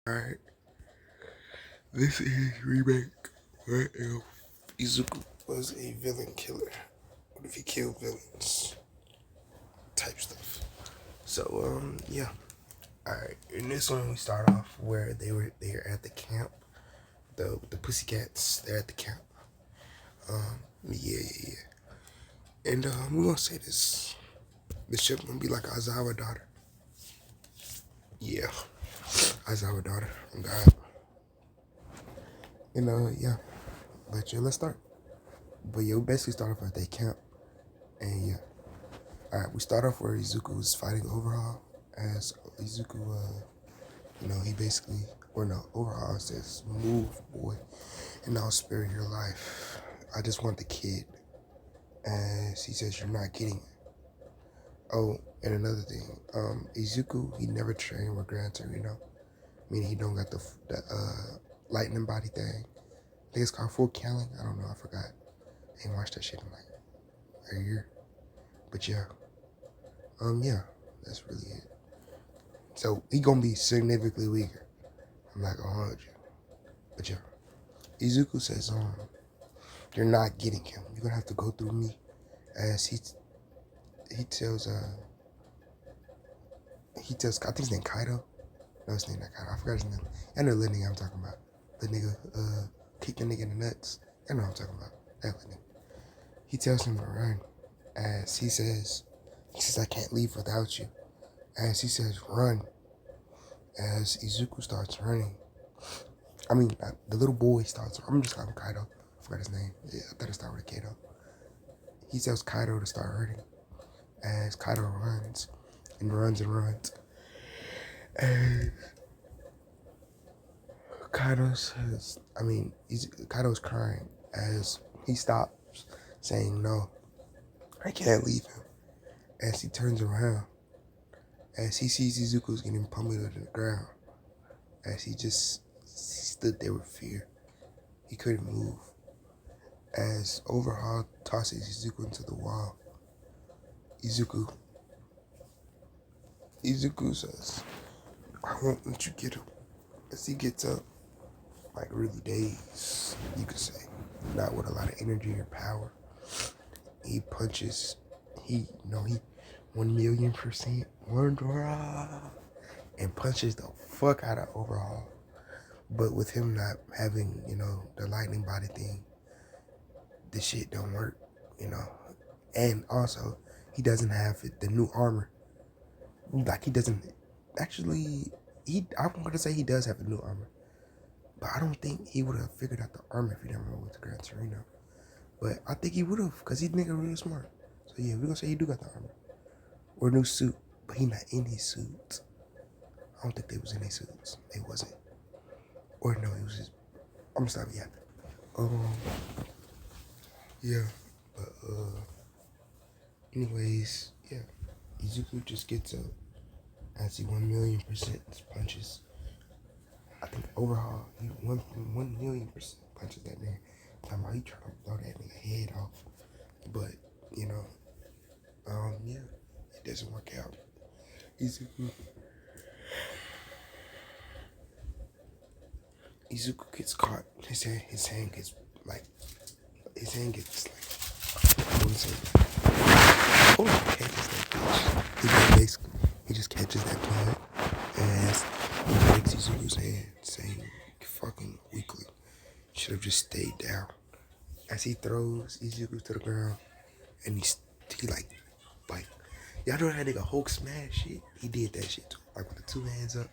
Alright, this is remake. What if Izuku was a villain killer? What if he killed villains? Type stuff. So yeah. Alright, in this one we start off where they're at the camp. The pussycats, they're at the camp. Yeah. And we're gonna say this. The ship gonna be like Aizawa daughter. Yeah. Aizawa daughter. Oh God. And yeah. But yeah, let's start. But yeah, we basically start off at their camp. And yeah. Alright, we start off where Izuku was fighting Overhaul. As Izuku, he basically, or no, Overhaul says, "Move, boy, and I'll spare your life. I just want the kid." As he says, "You're not getting it." Oh, and another thing, Izuku, he never trained with Gran Torino. Meaning he don't got the lightning body thing. I think it's called full Calling. I don't know, I forgot. I ain't watched that shit in like a year. But yeah. Yeah, that's really it. So he gonna be significantly weaker. I'm not gonna hold you. But yeah. Izuku says, you're not getting him. You're gonna have to go through me. As he tells I think his name Kaido. No, his name not Kaido. I forgot his name. I know the nigga I'm talking about. The nigga kick the nigga in the nuts. I know what I'm talking about. That nigga. He tells him to run. As he says, I can't leave without you. As he says, run. As Izuku starts running. I mean, the little boy starts. I'm just calling him Kaido. I forgot his name. Yeah, I thought it started with Kato. He tells Kaido to start running. As Kaido runs and runs and runs. And Kaido says, Kaido's crying as he stops saying, "No, I can't leave him." As he turns around, as he sees Izuku's getting pummeled to the ground, as he stood there with fear. He couldn't move. As Overhaul tosses Izuku into the wall, Izuku says, "I won't let you get him." As he gets up, like really dazed, you could say, not with a lot of energy or power. He punches, he 1,000,000% and punches the fuck out of Overhaul. But with him not having, the lightning body thing, this shit don't work, And also, he doesn't have the new armor. Like, he doesn't, actually, I'm gonna say he does have the new armor. But I don't think he would have figured out the armor if he never went with Gran Torino. But I think he would have, because he's nigga real smart. So yeah, we're gonna say he do got the armor. Or new suit. But he not in his suits. I don't think they was in their suits. They wasn't. Or no, it was just, I'm sorry, yeah. Yeah. But anyways, yeah. Izuku just gets up as he 1,000,000% punches. I think Overhaul, he 1,000,000% punches that man. Talking about he trying to blow that nigga head off. But, yeah, it doesn't work out. Izuku gets caught. His hand gets like, I wouldn't say, catches that bitch. He just catches that blood and he breaks Izuku's hand, saying, "Fucking weakly, should have just stayed down." As he throws Izuku to the ground, and he like, y'all know that nigga Hulk smash shit? He did that shit too, like with the two hands up.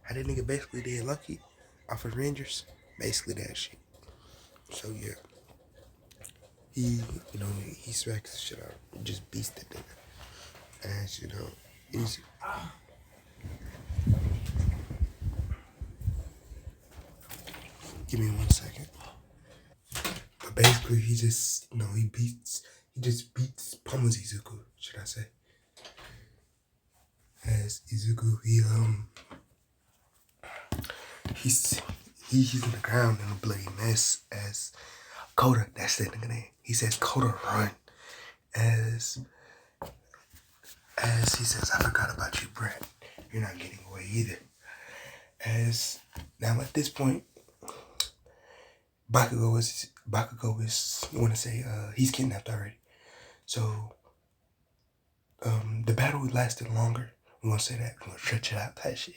How that nigga basically did Lucky off of Rangers, basically that shit. So yeah, he smacks the shit out, just beats the nigga. As he's give me 1 second. But basically, he just, pummels Izuku, should I say? As Izuku, he's in the ground in a bloody mess. As Koda, that's that nigga name. He says, "Koda, run." As he says, "I forgot about you, Brett. You're not getting away either." As now at this point, Bakugo is you wanna say he's kidnapped already. So the battle lasted longer. We're gonna say that. We're gonna stretch it out that shit.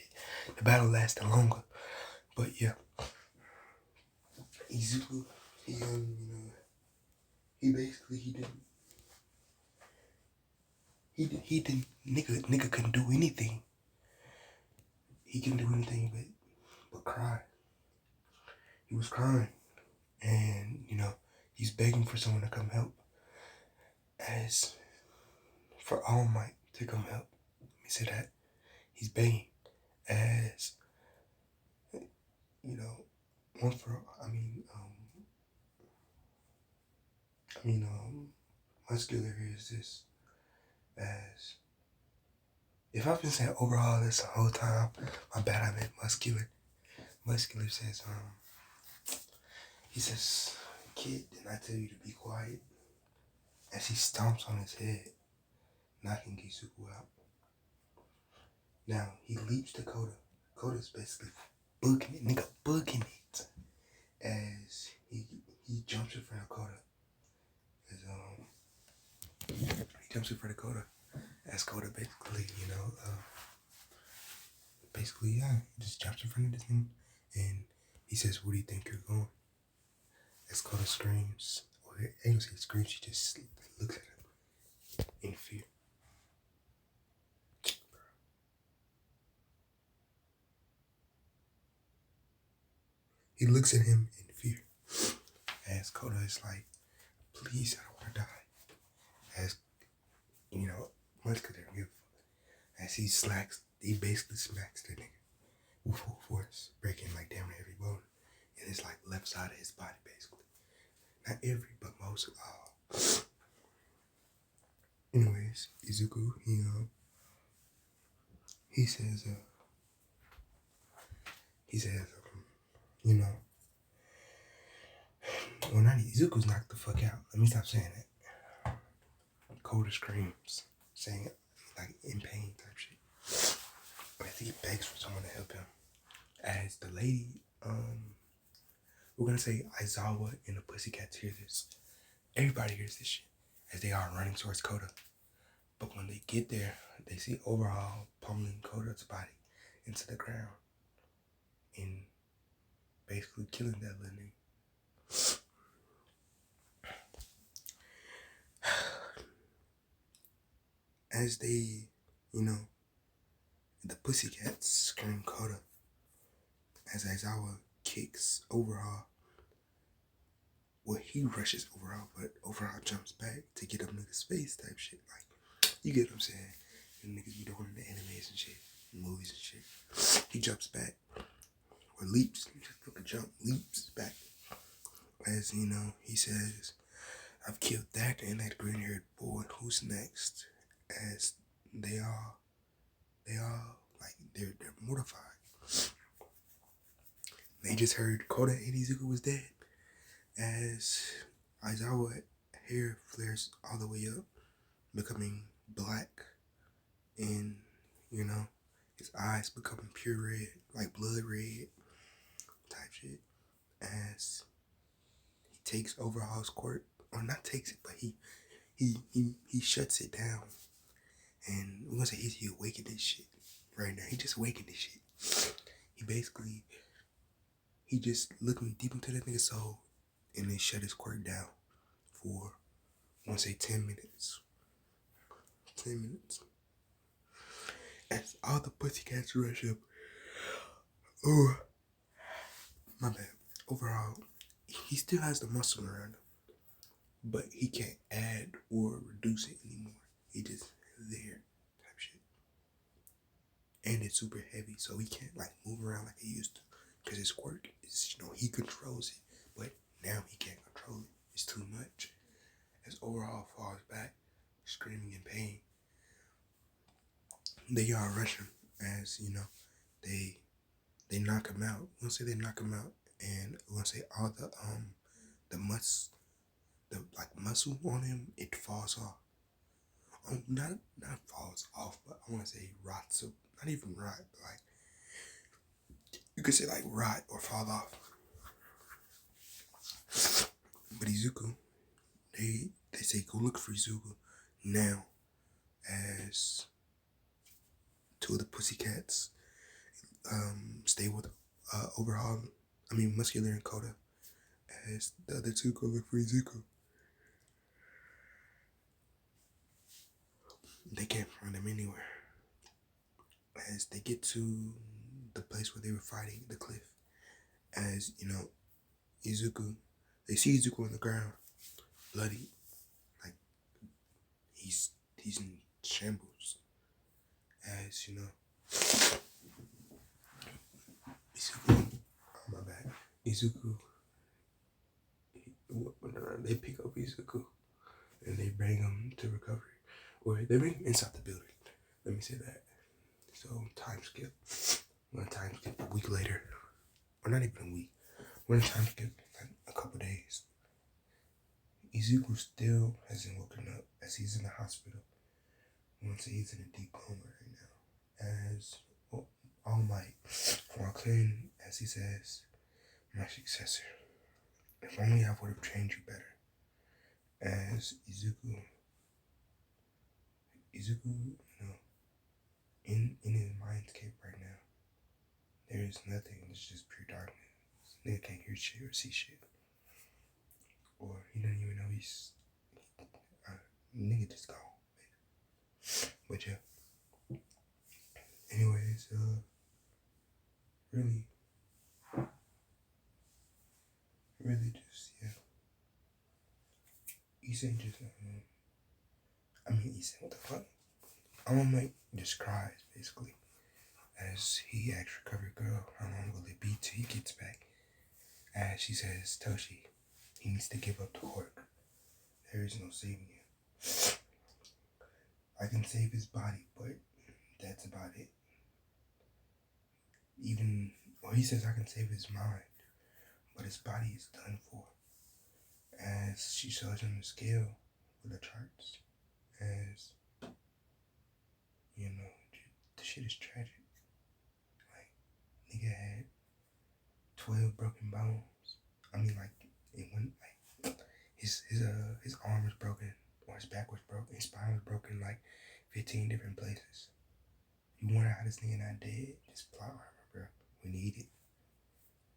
The battle lasted longer. But yeah. Izuku, he basically he didn't nigga couldn't do anything. He couldn't do anything but cry. He was crying. And, he's begging for someone to come help. As for All Might to come help. Let me say that. He's begging. As, one for, Muscular is this. As, if I've been saying overhaul this the whole time, my bad, I meant Muscular. Muscular says, he says, kid, didn't I tell you to be quiet? As he stomps on his head, knocking Izuku out. Now, he leaps to Koda. Koda's basically booking it, nigga booking it. As he jumps in front of Koda. As, he jumps in front of Koda. As Koda basically, he just jumps in front of this thing. And he says, where do you think you're going? As Koda screams, or I ain't gonna say screams, she just looks at him in fear. He looks at him in fear. As Koda is like, please, I don't want to die. As, Muscular don't give a fuck. As he basically smacks the nigga with full force, breaking like damn near every bone. And it's like left side of his body, basically. Not every, but most of all. Anyways, Izuku, he says, well, not Izuku's knocked the fuck out. Let me stop saying that. Koda screams, saying it like in pain type shit. But I think he begs for someone to help him. As the lady, we're gonna say Aizawa and the Pussycats hear this. Everybody hears this shit as they are running towards Koda. But when they get there, they see Overhaul pummeling Koda's body into the ground and basically killing that little nigga. As they, the Pussycats scream Koda as Aizawa kicks Overhaul. Well, he rushes Overhaul, but Overhaul jumps back to get up nigga's face type shit. Like, you get what I'm saying? The niggas be doing in the animes and shit, movies and shit. He jumps back, or leaps, just took a jump, leaps back. As, he says, I've killed that and that green-haired boy, who's next? As they all, like, they're mortified. They just heard Koda and Izuku was dead. As Aizawa hair flares all the way up, becoming black, and, his eyes becoming pure red, like blood red type shit. As he takes Overhaul's quirk, or not takes it, but he shuts it down. And we're gonna say he awakened this shit right now. He just awakened this shit. He just looking deep into that nigga's soul and then shut his quirk down for, I want to say 10 minutes. 10 minutes. As all the Pussycats rush up. Oh, my bad. Overall, he still has the muscle around him, but he can't add or reduce it anymore. He just there type shit. And it's super heavy, so he can't like move around like he used to. Because his quirk is, he controls it, but now he can't control it. It's too much. As Overhaul falls back, screaming in pain, they are rushing. As they knock him out. We'll say they knock him out, and we'll say all the muscle on him, it falls off. Not falls off, but I want to say rots up. Not even rot, but like You could say like rot or fall off. But Izuku, they say go look for Izuku now, as two of the pussycats stay with Overhaul. Muscular and Koda, as the other two go look for Izuku. They can't find him anywhere. As they get to the place where they were fighting, the cliff, as you know, Izuku, they see Izuku on the ground, bloody, like he's in shambles. As you know, Izuku, oh my bad, Izuku, they pick up Izuku and they bring him to recovery, or they bring him inside the building. Let me say that. So time skip. We're gonna time skip a week later, or not even a week. We're gonna time skip like a couple days. Izuku still hasn't woken up, as he's in the hospital. I want to say he's in a deep coma right now. As All Might, for clean, as he says, my successor. If only I would have trained you better. As Izuku, in his mindscape right now, there is nothing. It's just pure darkness. Nigga can't hear shit or see shit, or he doesn't even know he's nigga just gone. But yeah. Anyways, really just Issei just Issei, what the fuck? All Might just cries basically, as he asks recovery girl how long will it be till he gets back. As she says, Toshi, he needs to give up the work. There is no saving him. I can save his body, but that's about it. He says I can save his mind, but his body is done for. As she shows him the scale with the charts, as the shit is tragic. Like, nigga had 12 broken bones. It went like his arm was broken, or his back was broken, his spine was broken like 15 different places. You wonder how this nigga not dead? Just plot armor, bro. We need it.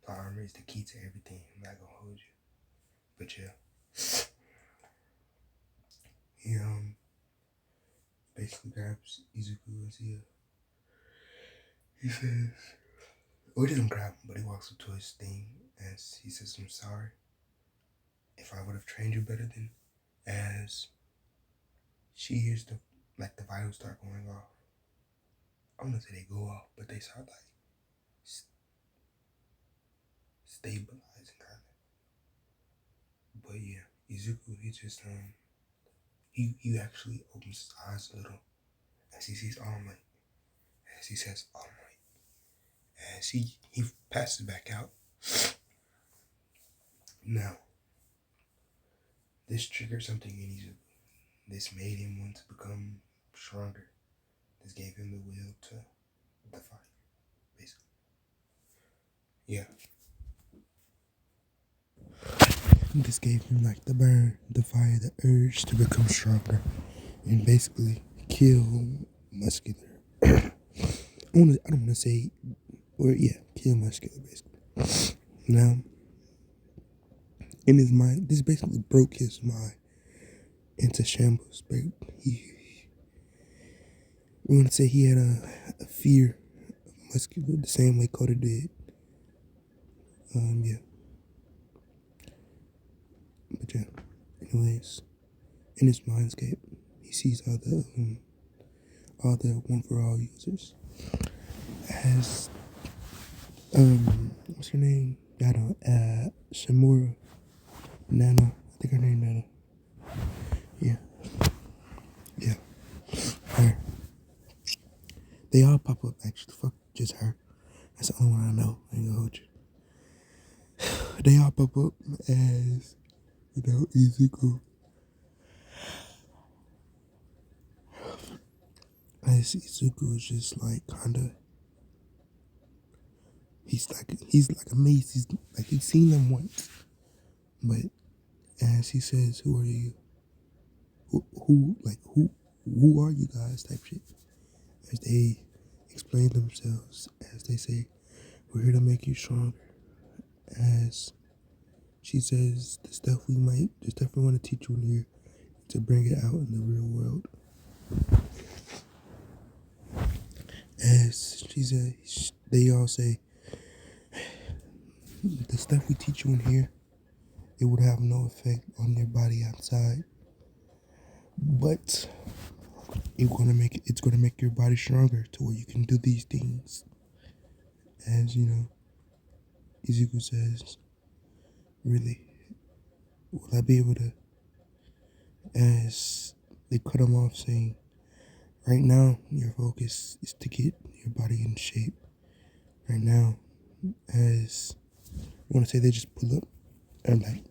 Plot armor is the key to everything. I'm not gonna hold you. But yeah. He basically grabs Izuku as he says, he doesn't grab him, but he walks up to his thing as he says, I'm sorry. If I would have trained you better then, as she hears the vitals start going off. I don't want to say they go off, but they start like stabilizing kind of. But yeah, Izuku, he just he actually opens his eyes a little as he sees All Might, as he says All Might, as he passes back out. Now, this triggered something in Izuku. This made him want to become stronger. This gave him the will to defy, basically. Yeah. This gave him like the burn, the fire, the urge to become stronger, and basically kill Muscular. I don't want to say, kill Muscular basically. Now, in his mind, this basically broke his mind into shambles. We want to say he had a fear of Muscular the same way Koda did. Yeah. But yeah, anyways, in his mindscape, he sees all the One for All users as what's her name? Shimura, Nana. I think her name Nana. Yeah, her. They all pop up actually. Fuck, just her. That's the only one I know. I ain't gonna hold you. They all pop up as Izuku. As Izuku is just like kinda, he's like amazed. He's like he's seen them once, but as he says, "Who are you? Who are you guys?" type shit. As they explain themselves, as they say, "We're here to make you stronger." As she says, the stuff we want to teach you in here, to bring it out in the real world. As she says, they all say, the stuff we teach you in here, it would have no effect on your body outside, but it's gonna make your body stronger to where you can do these things. As you know, Izuku says, really, will I be able to? As they cut him off, saying, right now your focus is to get your body in shape. Right now, as I want to say, they just pull up and like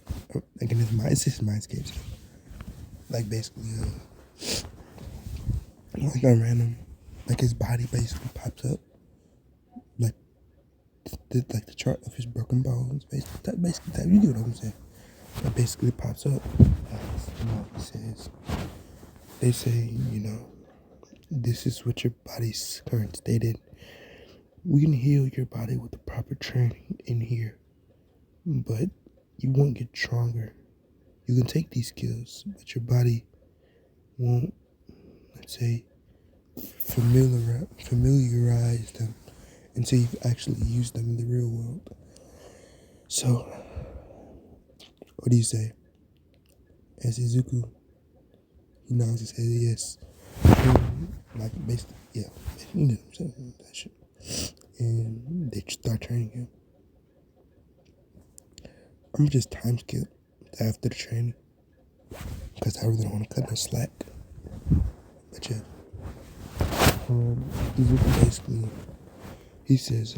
in his mind, it's his mindscapes. Like basically, like on random, like his body basically pops up, like the chart of his broken bones. Basically, you get what I'm saying. That basically pops up. As, he says, they say, this is what your body's current state in. We can heal your body with the proper training in here, but you won't get stronger. You can take these skills, but your body won't, let's say, familiarize them until you've actually used them in the real world. So, what do you say? As Izuku, he nods and says yes. And, like, basically, yeah, you know what I'm saying? That shit. And they start training him. I'm just time skip after the training because I really don't want to cut no slack. But yeah, Izuku basically, he says,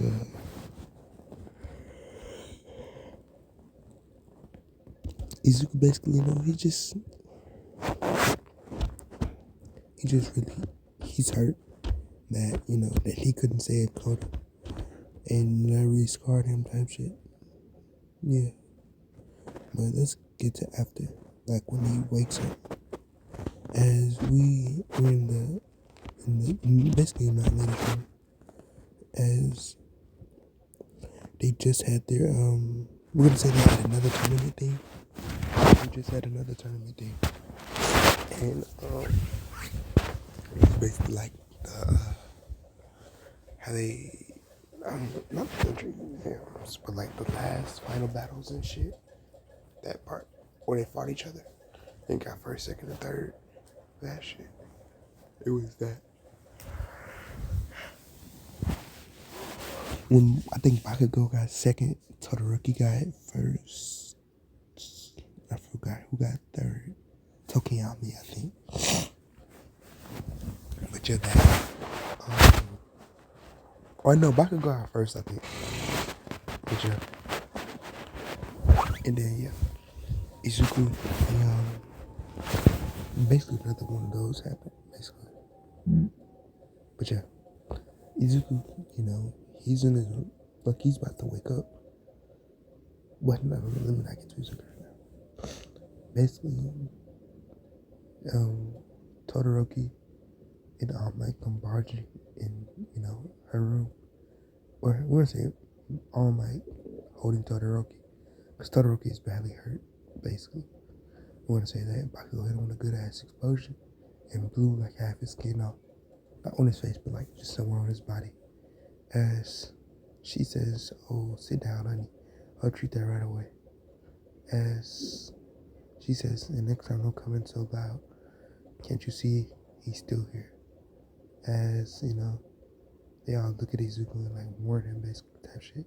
Izuku basically, he just really, he's hurt that, that he couldn't save Koda. And that really scarred him type shit. Yeah. But let's get to after, like when he wakes up. As we were basically in that later room, as they just had their, we're gonna say they had another tournament thing. They just had another tournament thing. And, it's basically like, how they, not the drinking exams, but like the last final battles and shit. That part where they fought each other and got first, second, and third. That shit. It was that. When I think Bakugo got second, Todoroki got first. I forgot who got third. Tokiyami, I think. But yeah, that. Oh no, Bakugo got first, I think. But yeah. And then yeah, Izuku and basically another one of those happened, basically. But yeah, Izuku, he's in his like he's about to wake up. What? No, let me not get too Izuku right now. Basically, Todoroki and All Might come barging in, her room. Or we're gonna say All Might holding Todoroki. Because Todoroki is badly hurt, basically. We want to say that Bakugo hit him with a good ass explosion and blew like half his skin off. Not on his face, but like just somewhere on his body. As she says, "Oh, sit down, honey. I'll treat that right away." As she says, "And next time don't come in so loud. Can't you see he's still here?" As, they all look at Izuku and like warn him, basically, type shit.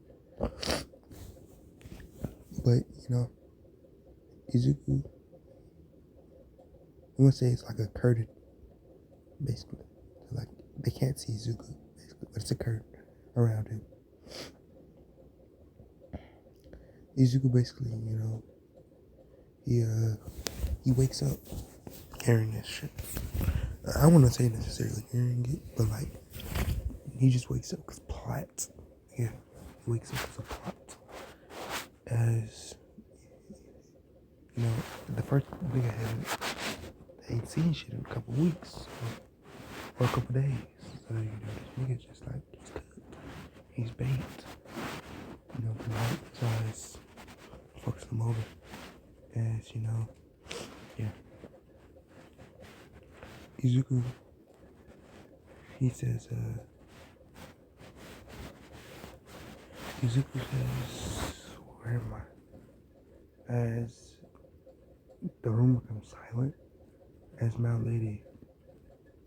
But, Izuku, we want to say it's like a curtain, basically. So like, they can't see Izuku, basically, but it's a curtain around him. Izuku basically, he wakes up hearing this shit. I don't want to say necessarily hearing it, but like, he just wakes up because plot. Yeah. He wakes up as a plot. As you know, the first nigga ain't seen shit in a couple weeks or a couple days. So this nigga's just like he's cooked. He's baked. The light his eyes fucks him over. As yeah. Izuku, he says, Izuku says, where am I? As the room becomes silent, as Mount Lady,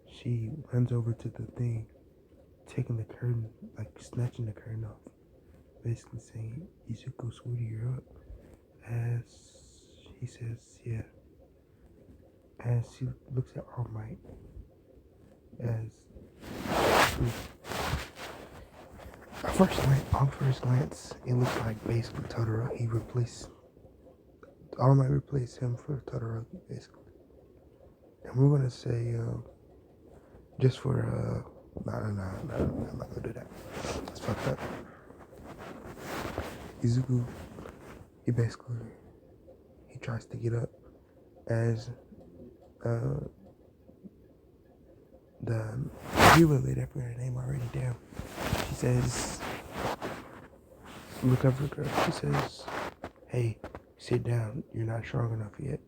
she runs over to the thing, taking the curtain, like snatching the curtain off, basically saying, Izuku, sweetie, you're up. As he says, yeah. As she looks at All Might, as on first glance, it looks like basically Todoroki replaced All Might replaced him for Todoroki, basically. And we're gonna say, just for no, I'm not gonna do that. That's fucked up. Izuku, he tries to get up as the human lady, I forgot her name already, damn. She says, look up for her. She says, hey, sit down. You're not strong enough yet.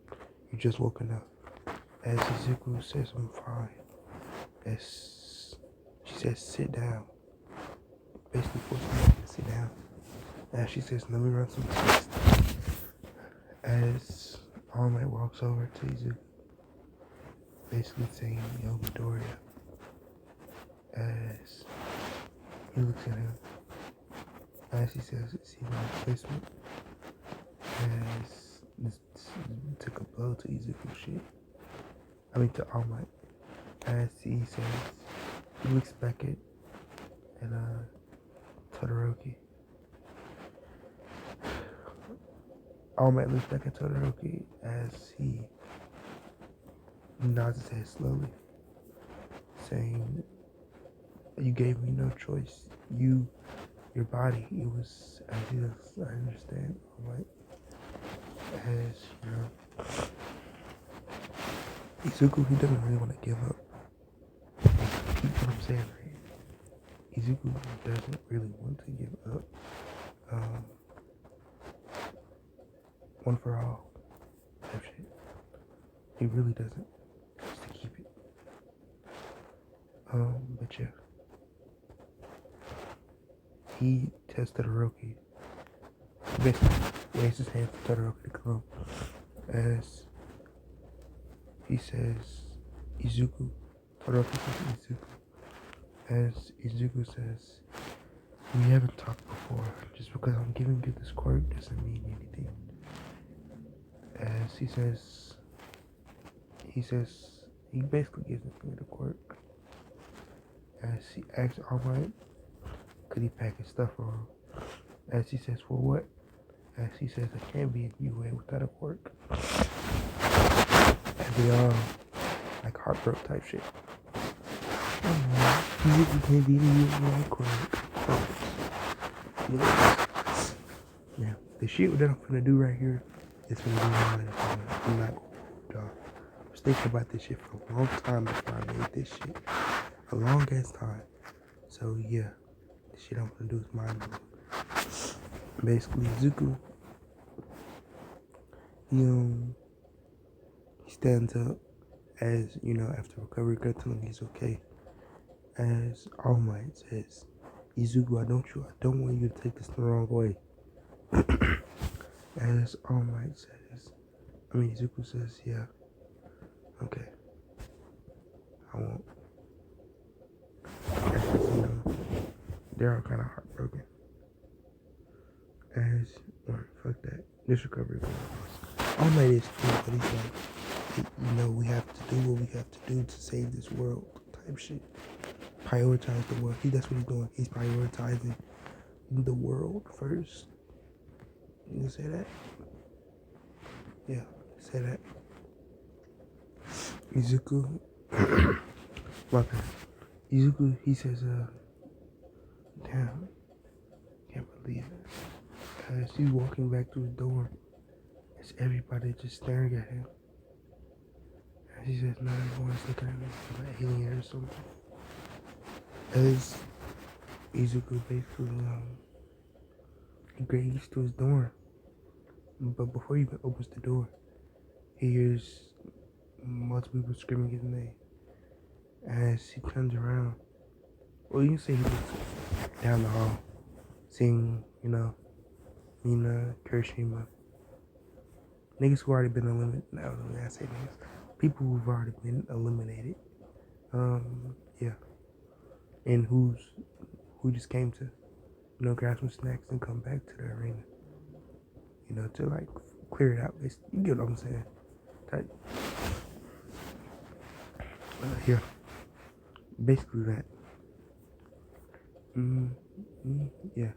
You just woken up. As Izuku says, I'm fine. As she says, sit down. Basically forcing me to sit down. As she says, let me run some tests. As All Might walks over to Izuku, basically saying, yo, Midoriya. As he looks at him, as he says, is he my replacement? As this took a blow to Izuku shit. To All Might. As he says, he looks back at Todoroki. All Might looks back at Todoroki as he nods his head slowly, saying, you gave me no choice. Your body, it was as is, I understand, All Might. As, Izuku, he doesn't really want to give up. Keep what I'm saying right here. Izuku doesn't really want to give up. One for all type shit. He really doesn't. Just to keep it. But yeah. He tells Todoroki, basically waves his hand for Todoroki to come as he says, Izuku. Todoroki says Izuku. As Izuku says, we haven't talked before. Just because I'm giving you this quirk doesn't mean anything. As he basically gives me the quirk. As he asks All Might, could he pack his stuff for him? As he says, for what? As he says, I can't be in UA without a quirk. And they all like heartbroken type shit. You can't be in UA without a quirk. Yeah, the shit that I'm finna do right here is finna be mine. I'm not y'all. I was thinking about this shit for a long time before I made this shit. A long ass time. So yeah, the shit I'm gonna do is mind blowing. Basically, Izuku, he stands up as, after recovery, go tell him he's okay. As All Might says, Izuku, I don't want you to take this the wrong way. As All Might says, Izuku says, yeah, okay, I won't. As, they're all kind of heartbroken. As, or fuck that, this recovery goes. All Might is too, but he's like, we have to do what we have to do to save this world type shit. Prioritize the world. That's what he's doing. He's prioritizing the world first. You can say that? Yeah, say that. Izuku. My bad. Izuku, he says, damn, can't basically, as he's walking back to his door, it's everybody just staring at him. And he says, "No, everyone's looking at me like an alien or something." As Izuku basically he grades to his door, but before he even opens the door, he hears multiple people screaming his name. As he turns around, well, you can say he looks down the hall, seeing, Mina, Kirishima, niggas who already been eliminated. No, I say niggas. People who've already been eliminated. Yeah. And who just came to, grab some snacks and come back to the arena. To like clear it out. You get what I'm saying? Yeah. Basically that. Yeah.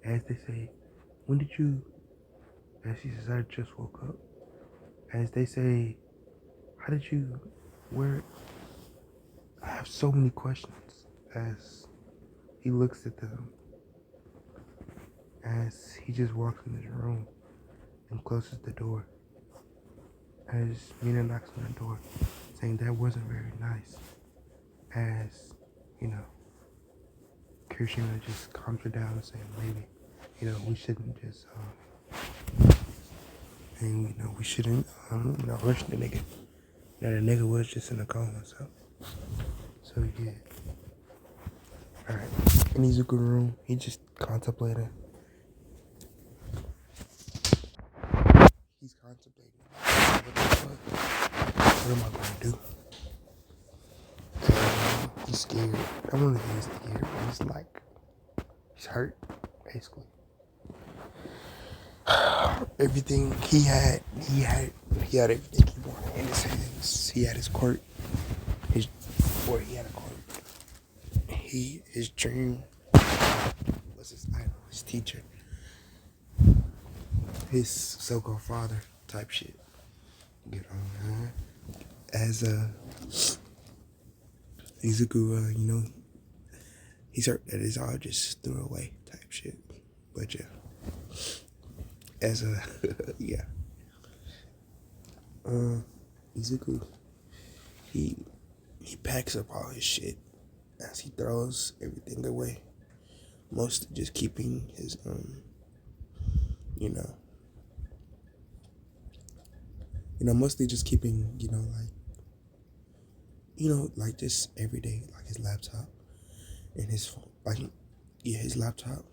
As they say, as she says, I just woke up. As they say, how did you, where, I have so many questions. As he looks at them, as he just walks in his room and closes the door. As Mina knocks on the door, saying that wasn't very nice. As, Kirishima just calms her down and saying maybe, we shouldn't just, we shouldn't, rush the nigga. The nigga was just in a coma, so yeah. Alright, in Izuku room, he just contemplating. He's contemplating, what the fuck? What am I gonna do? He's scared. I don't know if he's scared, but he's like, he's hurt, basically. Everything he had everything he wanted in his hands. He had his court. He had a court. His dream was his idol, his teacher, his so-called father type shit. Get on, man. As Izuku, he's hurt that his all just threw away type shit. But yeah, as yeah, Izuku, he packs up all his shit as he throws everything away, mostly just keeping his mostly just keeping like just everyday, like his laptop and his phone, his laptop,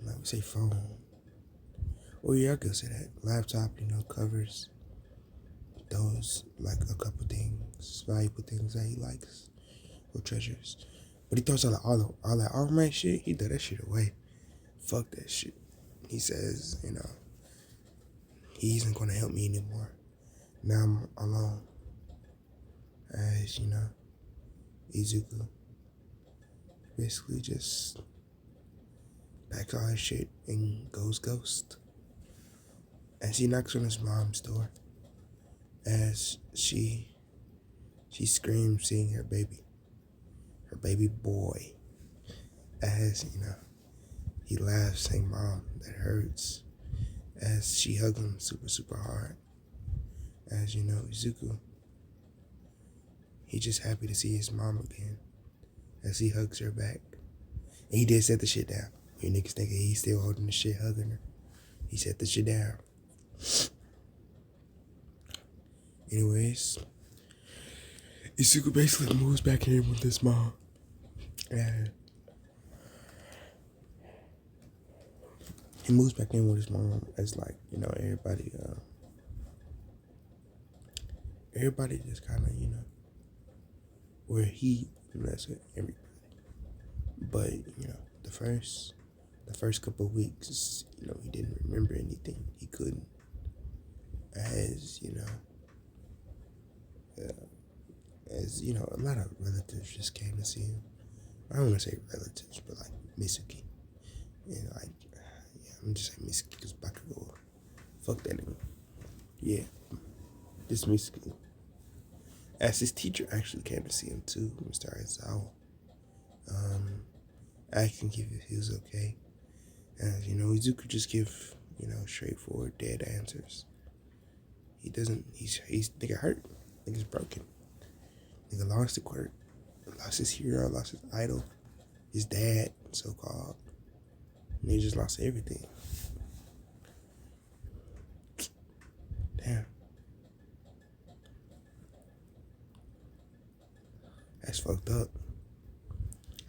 we say phone. Oh yeah, I could say that. Laptop, covers those, like a couple things, valuable things that he likes or treasures. But he throws all that automatic shit, he threw that shit away. Fuck that shit. He says, he isn't gonna help me anymore. Now I'm alone. As, Izuku basically just packs all his shit and goes ghost. As he knocks on his mom's door, as she screams seeing her baby boy. As, he laughs saying, "Mom, that hurts." As she hugs him super, super hard. As, Izuku, he's just happy to see his mom again. As he hugs her back. And he did set the shit down. You niggas thinking he's still holding the shit, hugging her. He set the shit down. Anyways, Izuku basically moves back in with his mom. And he moves back in with his mom as everybody just kind of, where he, that's it, everybody. But, the first couple of weeks, he didn't remember anything. He couldn't. As, a lot of relatives just came to see him. I don't want to say relatives, but like Mitsuki. And I'm just saying Mitsuki because Bakugo. Fuck that nigga. Yeah. This Mitsuki. As his teacher actually came to see him too, Mr. Aizawa. Asking if he was okay. As you know, Izuku just give, straightforward dead answers. He doesn't, he's nigga hurt. Nigga's broken. Nigga lost the quirk. Lost his hero, lost his idol, his dad, so called. And he just lost everything. Damn. That's fucked up.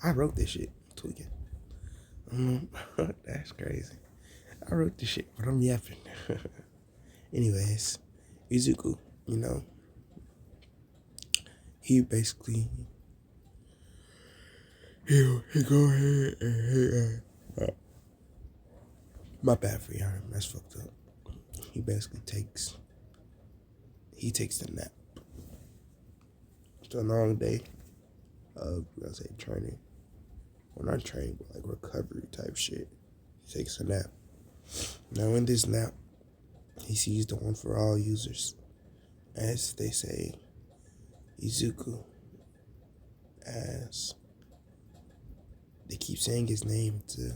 I wrote this shit. Tweaking. That's crazy. I wrote this shit, but I'm yapping. Anyways, Izuku, he basically he go ahead and my bad for y'all. That's fucked up. He basically takes the nap. It's a long day of training. Well, not training, but like recovery type shit. He takes a nap. Now in this nap, he sees the one for all users. As they say, Izuku, as they keep saying his name to,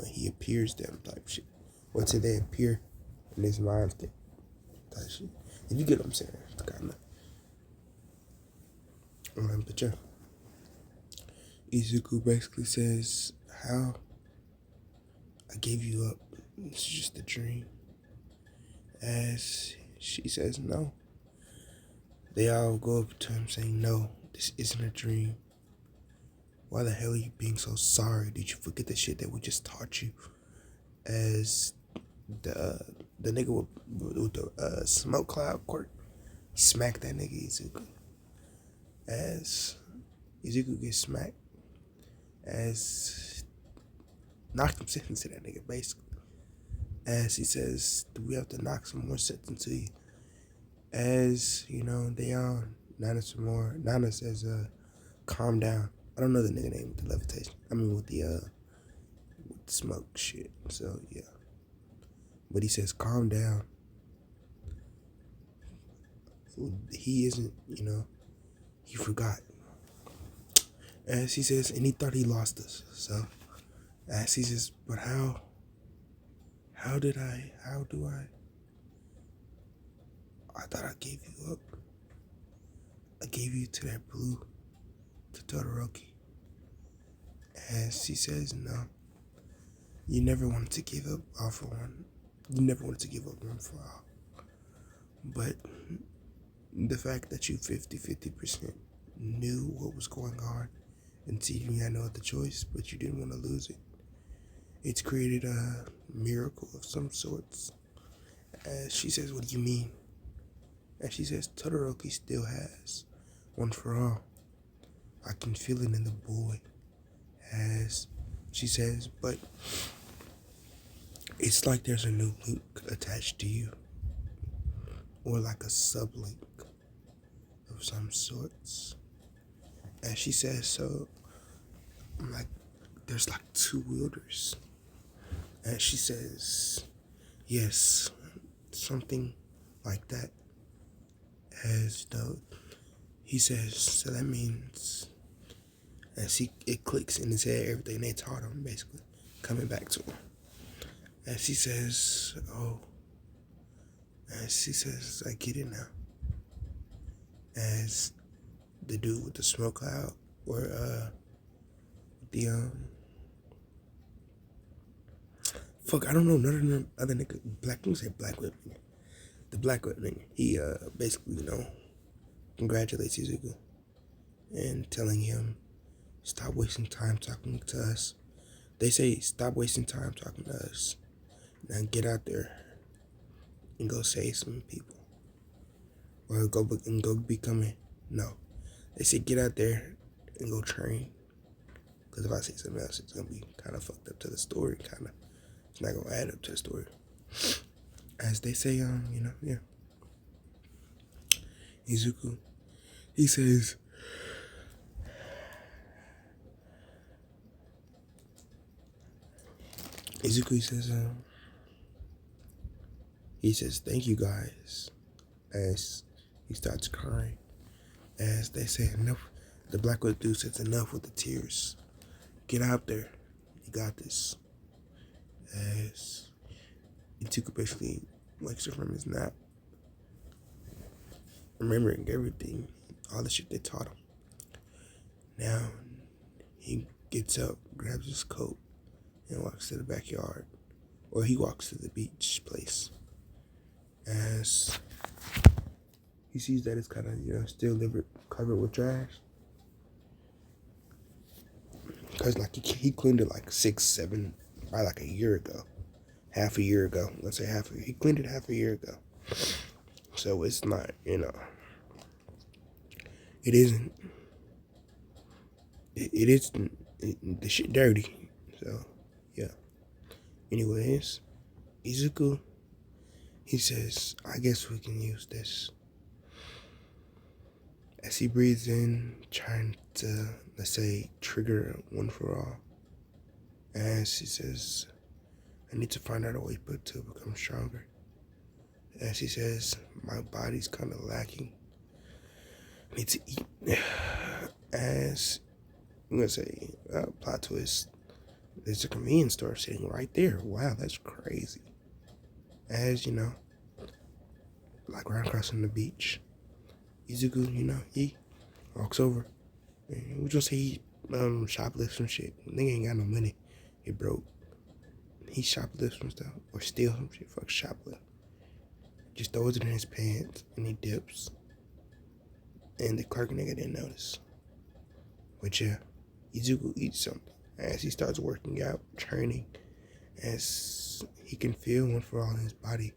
he appears them type shit. Or till they appear in his mind state type shit. If you get what I'm saying, it's kind of. But yeah, Izuku basically says, how I gave you up. It's just a dream. As she says no. They all go up to him saying, no, this isn't a dream. Why the hell are you being so sorry? Did you forget the shit that we just taught you? As the nigga with the smoke cloud quirk, he smacked that nigga Izuku. As Izuku gets smacked, as knocked some sense into that nigga basically. As he says, do we have to knock some more sense into you? As, they all Nana some more. Nana says, calm down. I don't know the nigga name with the levitation. I mean with the smoke shit. So yeah. But he says, calm down. He isn't, he forgot. As he says, and he thought he lost us. So as he says, but how do I thought I gave you up. I gave you to that blue, to Todoroki. As he says, no. You never wanted to give up all for one. You never wanted to give up one for all. But the fact that you 50% knew what was going on and see you had no other choice, but you didn't want to lose it. It's created a miracle of some sorts. As she says, what do you mean? And she says, Todoroki still has one for all. I can feel it in the boy. As she says, but it's like there's a new link attached to you. Or like a sublink of some sorts. And she says, so I'm like, there's like two wielders. And she says, yes, something like that. As though he says, so that means, as it clicks in his head, everything they taught him, basically, coming back to him. And she says, oh, and she says, I get it now. As the dude with the smoke cloud, or the fuck, I don't know, none of them other nigga, black whip nigga. The black whip nigga, he basically, congratulates Izuku and telling him, stop wasting time talking to us. They say, stop wasting time talking to us. Now get out there and go save some people. Or go become it. No. They say get out there and go train. Because if I say something else, it's going to be kind of fucked up to the story, kind of. It's not going to add up to the story. As they say, yeah. Izuku, he says, he says, thank you guys. As he starts crying. As they say, enough. The Blackwood dude says, enough with the tears. Get out there. You got this. Izuku basically wakes up from his nap, remembering everything, all the shit they taught him. Now, he gets up, grabs his coat, and walks to the backyard. Or he walks to the beach place. As he sees that it's kind of, still covered with trash. Because, like, he cleaned it like 6, 7, probably like a year ago. Half a year ago. Let's say half a year. He cleaned it half a year ago. So it's not, it isn't, it isn't, the shit dirty. So, yeah. Anyways, Izuku, he says, I guess we can use this. As he breathes in, trying to, let's say, trigger one for all. As he says, I need to find out a way to become stronger. As he says, my body's kind of lacking. I need to eat. As I'm going to say, plot twist, there's a convenience store sitting right there. Wow, that's crazy. As like right across from the beach, Izuku, he walks over. And we just say he shoplifts some shit. Nigga ain't got no money. He broke. He shoplifts some stuff. Or steals some shit. Fuck shoplift. Just throws it in his pants and he dips. And the clerk nigga didn't notice. But yeah, Izuku eats something. As he starts working out, training. As he can feel one for all in his body.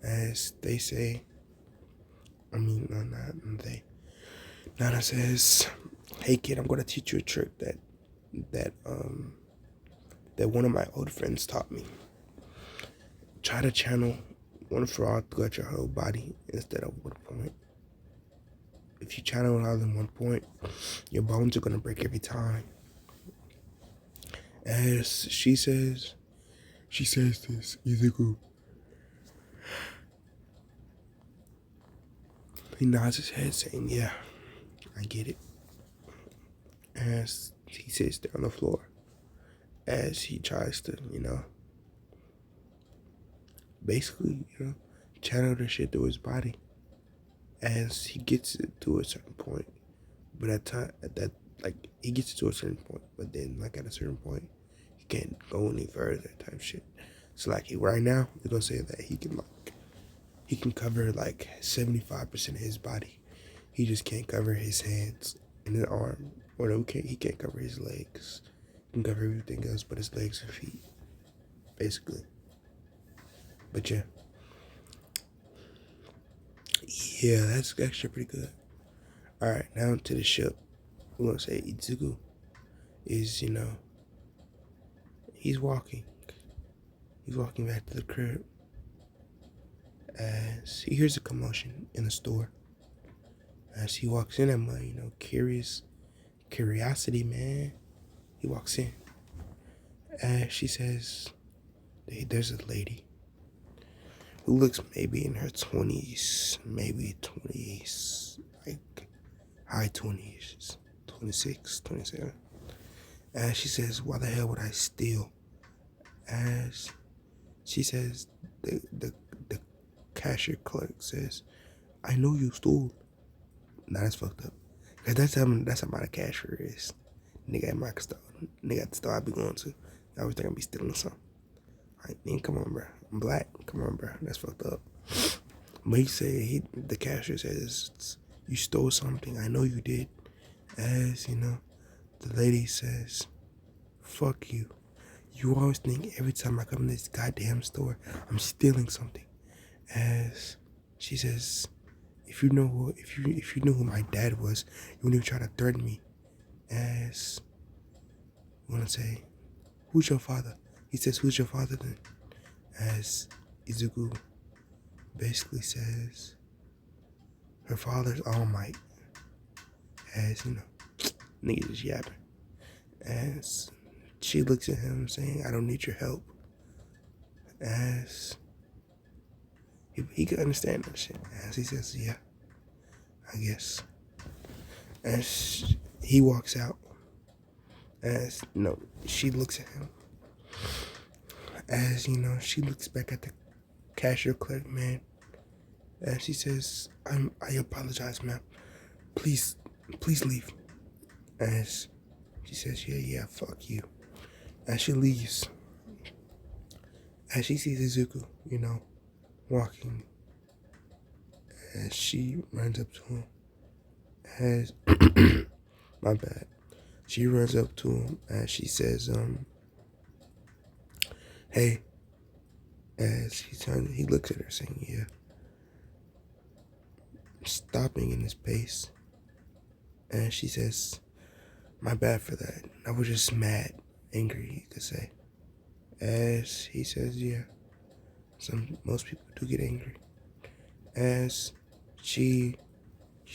As they say, not they. Nana says, hey kid, I'm gonna teach you a trick that one of my old friends taught me. Try to channel one for all throughout your whole body instead of one point. If you channel it all in one point, your bones are gonna break every time. As she says this, Izuku. He nods his head saying, yeah, I get it. As he sits there on the floor. As he tries to, basically, channel the shit through his body. As he gets it to a certain point. But he gets it to a certain point. But then, like, at a certain point, he can't go any further type shit. So, like, right now, they're going to say that he can cover, like, 75% of his body. He just can't cover his hands and his arm. Or he can't cover his legs. He can cover everything else but his legs and feet. Basically. But yeah. Yeah, that's actually pretty good. Alright, now to the ship. We're going to say Izuku is, he's walking. He's walking back to the crib. As he hears a commotion in the store. As he walks in, I'm like, curiosity, man. He walks in. As she says, there's a lady who looks maybe in her 20s, maybe 20s, like high 20s, 26, 27. As she says, why the hell would I steal? As she says, the cashier clerk says, I know you stole. Nah, that's fucked up. Cause that's how my cashier is. Nigga at my store. Nigga at the store I be going to. I always think I be stealing something. Like, man, come on, bro. I'm black. Come on, bro. That's fucked up. But the cashier says, you stole something. I know you did. As, the lady says, fuck you. You always think every time I come to this goddamn store, I'm stealing something. As she says, if you knew who my dad was, you wouldn't even try to threaten me. As you wanna say, who's your father? He says, who's your father then? As Izuku basically says, her father's All Might. As niggas just yapping. As she looks at him saying, I don't need your help. As he could understand that shit. As he says, yeah, I guess. As he walks out. As, she looks at him. As, she looks back at cashier clerk, man. And she says, I apologize, ma'am. Please leave. And she says, yeah, fuck you. And she leaves. And she sees Izuku, walking. And she runs up to him. As my bad. She runs up to him and she says, hey. As he looks at her saying, yeah. Stopping in his pace. And she says, my bad for that. I was just mad, angry, you could say. As he says, yeah. Most people do get angry. As she's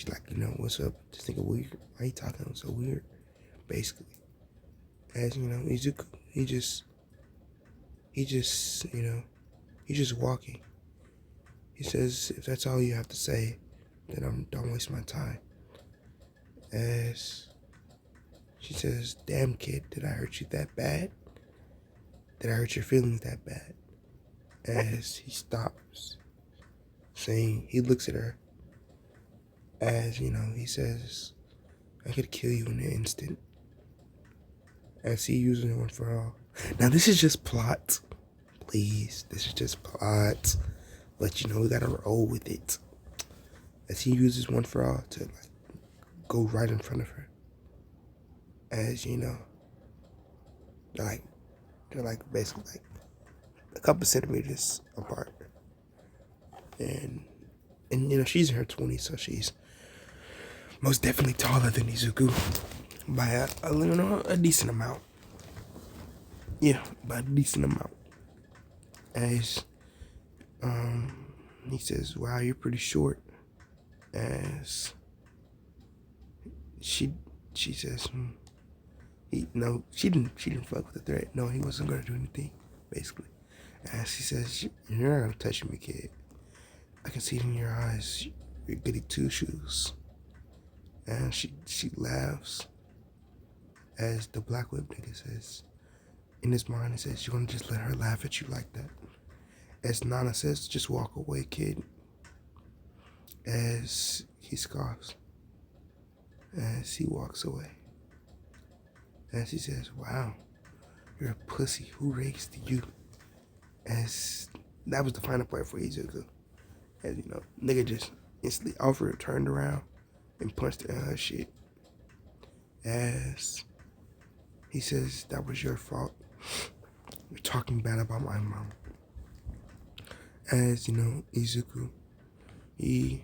like, what's up? This nigga weird. Why you talking so weird? Basically. As, Izuku, he just, he's just walking. He says, if that's all you have to say, then don't waste my time. As she says, damn kid, did I hurt you that bad? Did I hurt your feelings that bad? As he stops, saying, he looks at her. As, he says, I could kill you in an instant. As he uses one for all. Now this is just plot. Please, this is just plot. But we gotta roll with it. As he uses one for all to go right in front of her. As they're basically a couple centimeters apart. And she's in her 20s, so she's most definitely taller than Izuku by a decent amount. Yeah, by a decent amount. As he says, wow, you're pretty short. As she says, she didn't fuck with the threat. No, he wasn't gonna do anything, basically. As she says, you're not gonna touch me, kid. I can see it in your eyes. You're goody two shoes. And she laughs. As the black whip nigga says, in his mind, he says, you're gonna just let her laugh at you like that. As Nana says, just walk away, kid. As he scoffs. As he walks away. As he says, wow, you're a pussy. Who raised you? As that was the final part for Izuku. As nigga just instantly offered, turned around, and punched her in her shit. As he says, that was your fault. You're talking bad about my mom. As Izuku, he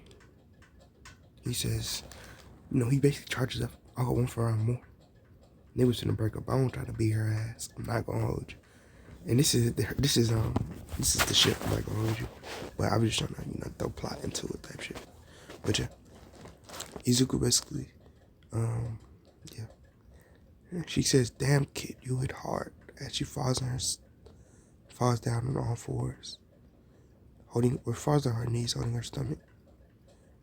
says, he basically charges up. I'll go one for round more. They was gonna break up. I won't try to beat her ass. I'm not gonna hold you. And this is the shit. I'm not gonna hold you. But I was just trying to throw plot into it type shit. But yeah, Izuku basically, yeah. She says, "Damn kid, you hit hard." As she falls down on all fours, falls on her knees, holding her stomach.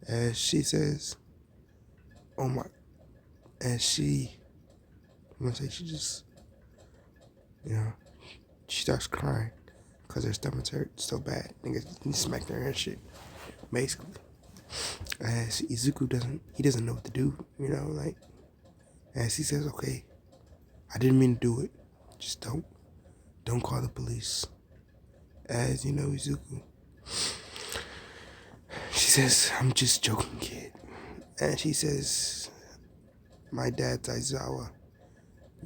As she says, "Oh my," she just, she starts crying because her stomach hurt so bad. Nigga smacked her and shit, basically. As Izuku doesn't know what to do, as he says, okay, I didn't mean to do it. Just don't call the police. As Izuku, she says, I'm just joking, kid. And she says, my dad's Aizawa.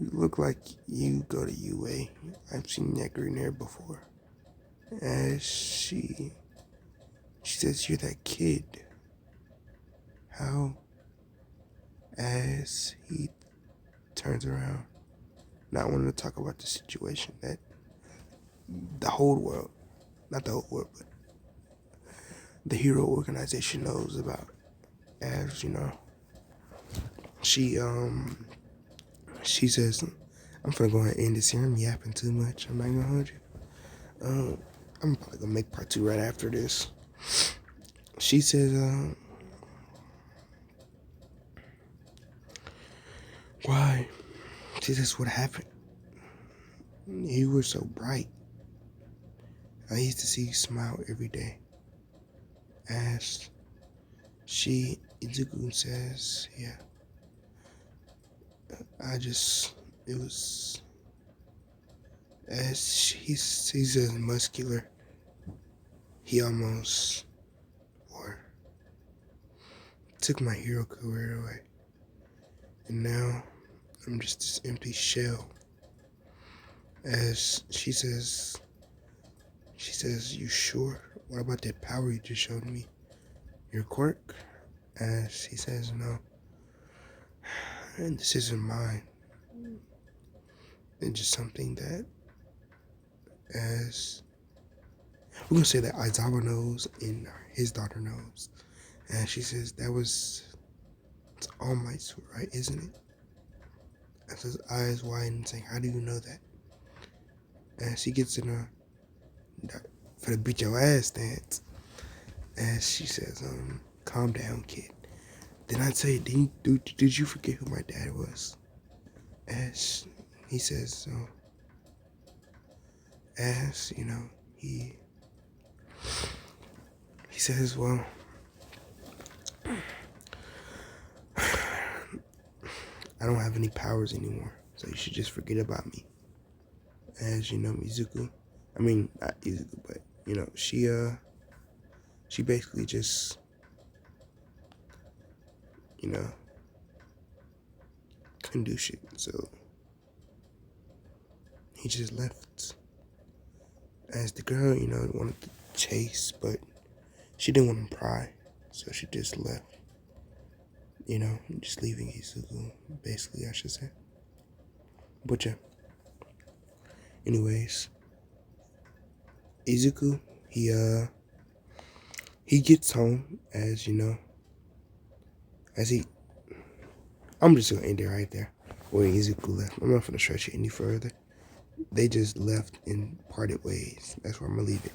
You look like you go to UA. I've seen that green hair before. As she says, you're that kid. How? As he turns around, not wanting to talk about the situation that the whole world, not the whole world, but the hero organization knows about. As she says, I'm gonna go ahead and end this here. I'm yapping too much. I'm not gonna hold you. I'm probably gonna make part 2 right after this. She says, why? She says, what happened? You were so bright. I used to see you smile every day. As Izuku says, yeah, it was, as he says muscular, he almost, or took my hero career away. And now I'm just this empty shell. As she says, you sure? What about that power you just showed me? Your quirk? As he says, no. And this isn't mine. It's just something that, as we're gonna say that Aizawa knows and his daughter knows. And she says, it's All Might's, right, isn't it? As his eyes widen, saying, how do you know that? And she gets in a for the beat your ass dance. As she says, calm down, kid. Did I tell you, did you forget who my dad was? As he says, as, he says, well, I don't have any powers anymore, so you should just forget about me. As Mizuku, I mean, not Izuku, but, she basically just, couldn't do shit, so he just left. As the girl, wanted to chase, but she didn't want to pry, so she just left. Just leaving Izuku, basically, I should say. But yeah. Anyways, Izuku, he gets home, as I'm just gonna end it right there where Izuku left. I'm not gonna stretch it any further. They just left and parted ways. That's where I'm gonna leave it.